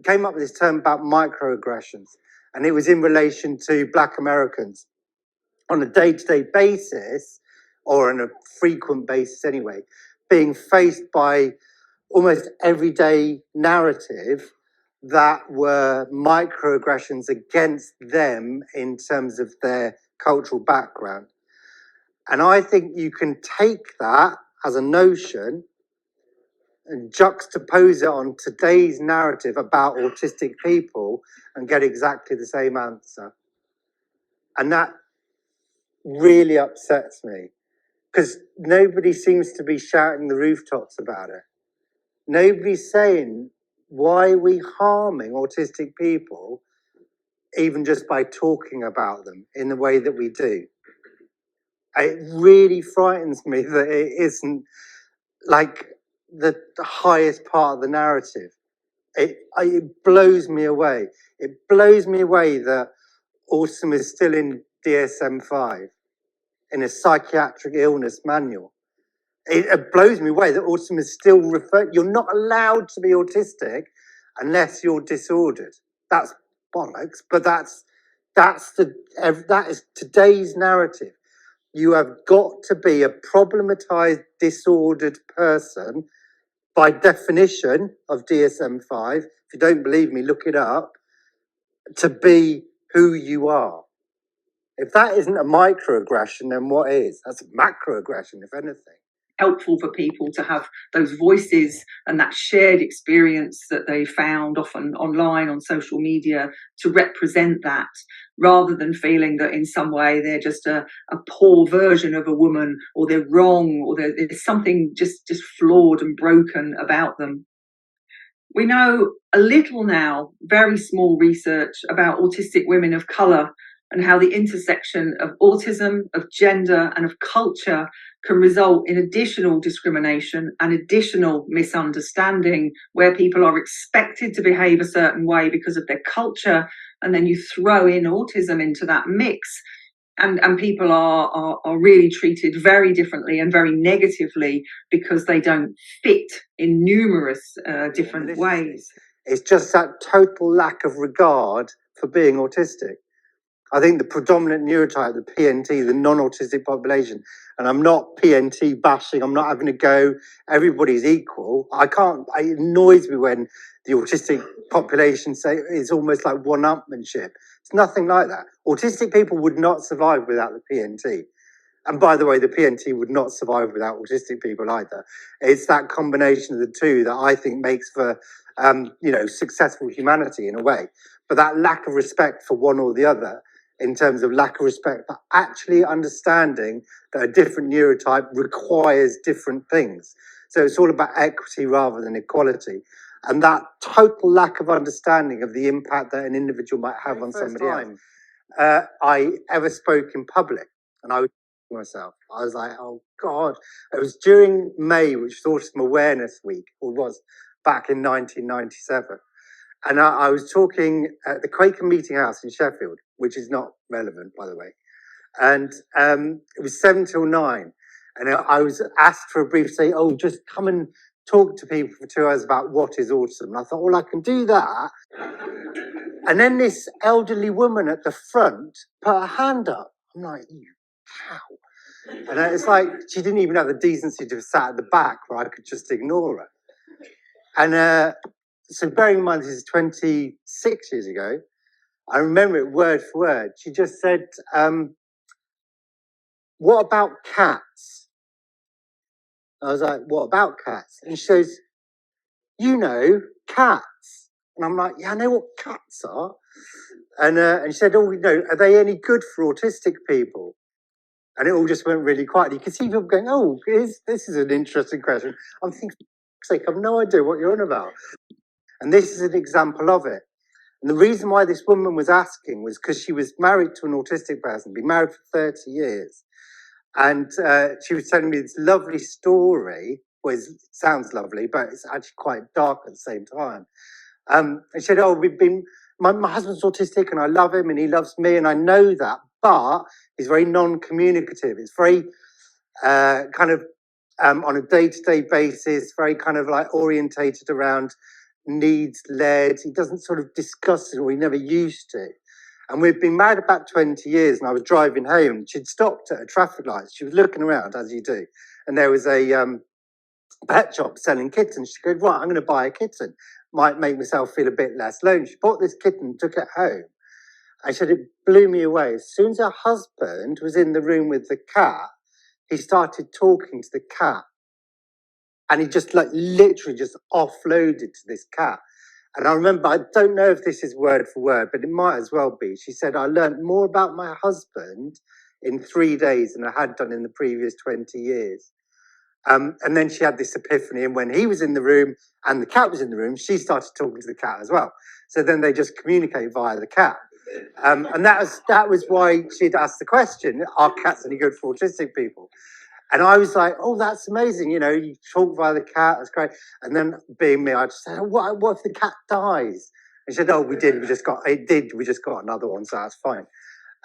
came up with this term about microaggressions, and it was in relation to Black Americans on a day-to-day basis, or on a frequent basis anyway, being faced by almost everyday narrative that were microaggressions against them in terms of their cultural background. And I think you can take that as a notion and juxtapose it on today's narrative about autistic people and get exactly the same answer. And that really upsets me, because nobody seems to be shouting the rooftops about it. Nobody's saying, why are we harming autistic people even just by talking about them in the way that we do? It really frightens me that it isn't like the highest part of the narrative. It blows me away. It blows me away that autism is still in DSM-5, in a psychiatric illness manual. It blows me away that autism is still referred. You're not allowed to be autistic unless you're disordered. That's bollocks, but that is today's narrative. You have got to be a problematized, disordered person by definition of DSM-5. If you don't believe me, look it up, to be who you are. If that isn't a microaggression, then what is? That's a macroaggression, if anything. Helpful for people to have those voices and that shared experience that they found often online on social media to represent that, rather than feeling that in some way they're just a poor version of a woman, or they're wrong, or there's something just flawed and broken about them. We know a little now, very small research about autistic women of colour, and how the intersection of autism, of gender and of culture can result in additional discrimination and additional misunderstanding, where people are expected to behave a certain way because of their culture, and then you throw in autism into that mix, and people are really treated very differently and very negatively because they don't fit in numerous different ways. It's just that total lack of regard for being autistic. I think the predominant neurotype, the PNT, the non-autistic population, and I'm not PNT bashing, I'm not having a go, everybody's equal. It annoys me when the autistic population say it's almost like one-upmanship. It's nothing like that. Autistic people would not survive without the PNT. And by the way, the PNT would not survive without autistic people either. It's that combination of the two that I think makes for, successful humanity in a way. But that lack of respect for one or the other, in terms of lack of respect for actually understanding that a different neurotype requires different things. So it's all about equity rather than equality. And that total lack of understanding of the impact that an individual might have on somebody else. I ever spoke in public, and I was myself. I was like, oh God. It was during May, which was Autism Awareness Week, or was back in 1997. And I was talking at the Quaker Meeting House in Sheffield, which is not relevant, by the way. And it was 7 till 9. And I was asked for a brief, say, oh, just come and talk to people for 2 hours about what is autism. And I thought, well, I can do that. And then this elderly woman at the front put her hand up. I'm like, you cow. And it's like, she didn't even have the decency to have sat at the back where I could just ignore her. And so bearing in mind, this is 26 years ago, I remember it word for word. She just said, what about cats? I was like, what about cats? And she says, cats. And I'm like, yeah, I know what cats are. And she said, oh, are they any good for autistic people? And it all just went really quiet. You could see people going, oh, this is an interesting question. I'm thinking, I have no idea what you're on about. And this is an example of it. And the reason why this woman was asking was because she was married to an autistic person, been married for 30 years. And she was telling me this lovely story. Well, it sounds lovely, but it's actually quite dark at the same time. And she said, oh, my husband's autistic and I love him and he loves me and I know that, but he's very non-communicative. It's very on a day-to-day basis, very kind of like orientated around needs-led. He doesn't sort of discuss it, or he never used to. And we'd been married about 20 years, and I was driving home. She'd stopped at a traffic light. She was looking around, as you do. And there was a pet shop selling kittens. She goes, right, I'm going to buy a kitten. Might make myself feel a bit less lonely. She bought this kitten, took it home. I said, it blew me away. As soon as her husband was in the room with the cat, he started talking to the cat. And he just literally just offloaded to this cat. And I remember, I don't know if this is word for word, but it might as well be. She said, I learned more about my husband in 3 days than I had done in the previous 20 years. And then she had this epiphany, and when he was in the room and the cat was in the room, she started talking to the cat as well. So then they just communicate via the cat. And that was why she'd asked the question, are cats any good for autistic people? And I was like, oh, that's amazing. You know, you talk via the cat, that's great. And then being me, I just said, what if the cat dies? And she said, oh, we just got another one, so that's fine.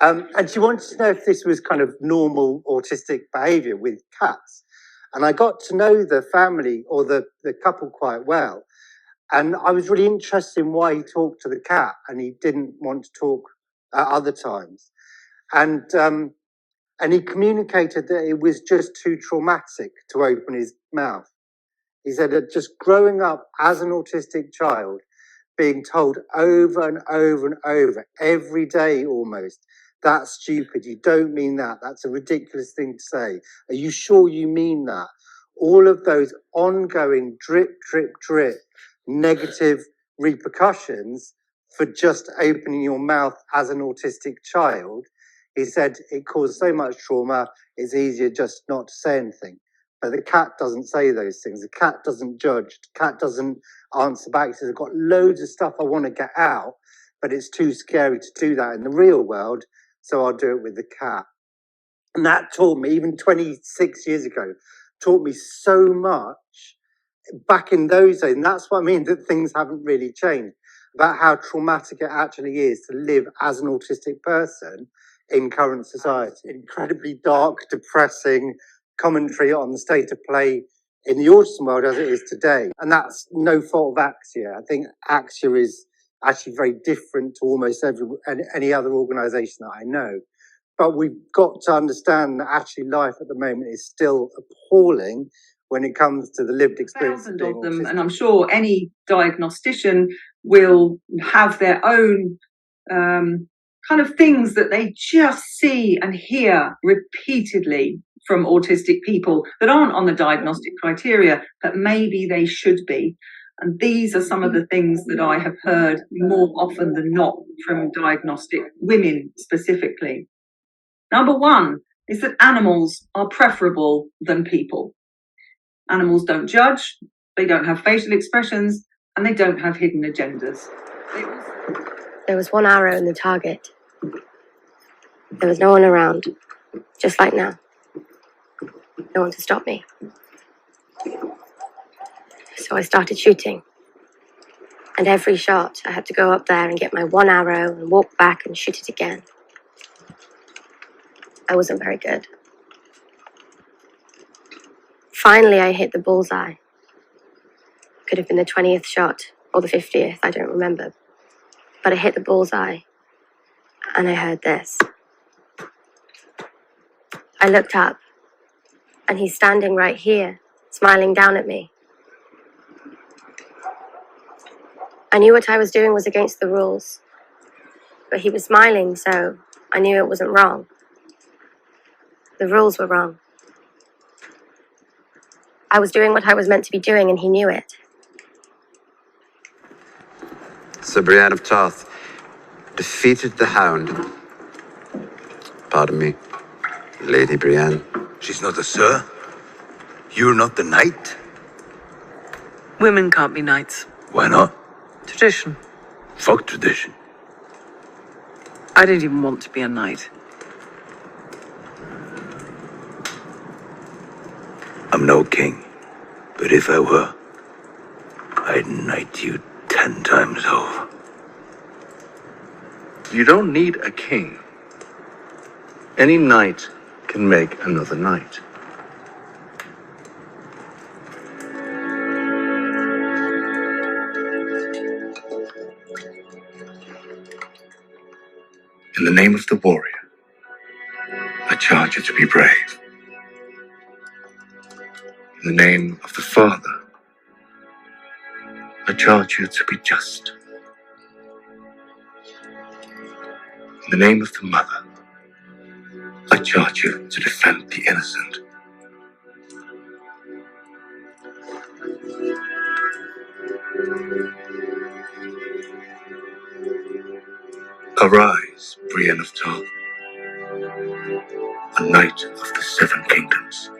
And she wanted to know if this was kind of normal autistic behavior with cats. And I got to know the family or the couple quite well. And I was really interested in why he talked to the cat and he didn't want to talk at other times. And he communicated that it was just too traumatic to open his mouth. He said that just growing up as an autistic child, being told over and over and over, every day almost, that's stupid, you don't mean that, that's a ridiculous thing to say. Are you sure you mean that? All of those ongoing drip, drip, drip, negative repercussions for just opening your mouth as an autistic child. He said it caused so much trauma, it's easier just not to say anything. But the cat doesn't say those things. The cat doesn't judge. The cat doesn't answer back. He says, I've got loads of stuff I want to get out, but it's too scary to do that in the real world, so I'll do it with the cat. And that taught me, even 26 years ago, taught me so much back in those days. And that's what I mean, that things haven't really changed, about how traumatic it actually is to live as an autistic person in current society. Incredibly dark, depressing commentary on the state of play in the autism world as it is today. And that's no fault of Axia. I think Axia is actually very different to almost any other organisation that I know. But we've got to understand that actually life at the moment is still appalling when it comes to the lived experience of being autistic. And I'm sure any diagnostician will have their own kind of things that they just see and hear repeatedly from autistic people that aren't on the diagnostic criteria, but maybe they should be. And these are some of the things that I have heard more often than not from diagnostic women specifically. Number one is that animals are preferable than people. Animals don't judge, they don't have facial expressions, and they don't have hidden agendas. There was one arrow in the target. There was no one around, just like now. No one to stop me. So I started shooting. And every shot, I had to go up there and get my one arrow and walk back and shoot it again. I wasn't very good. Finally, I hit the bullseye. Could have been the 20th shot or the 50th, I don't remember. But I hit the bullseye and I heard this. I looked up and he's standing right here, smiling down at me. I knew what I was doing was against the rules, but he was smiling, so I knew it wasn't wrong. The rules were wrong. I was doing what I was meant to be doing, and he knew it. Sir Brienne of Tarth defeated the Hound. Pardon me, Lady Brienne. She's not a sir. You're not the knight. Women can't be knights. Why not? Tradition. Fuck tradition. I don't even want to be a knight. I'm no king, but if I were, I'd knight you 10 times over. You don't need a king. Any knight can make another knight. In the name of the warrior, I charge you to be brave. In the name of the father, I charge you to be just. In the name of the mother, I charge you to defend the innocent. Arise, Brienne of Tarth, a knight of the Seven Kingdoms.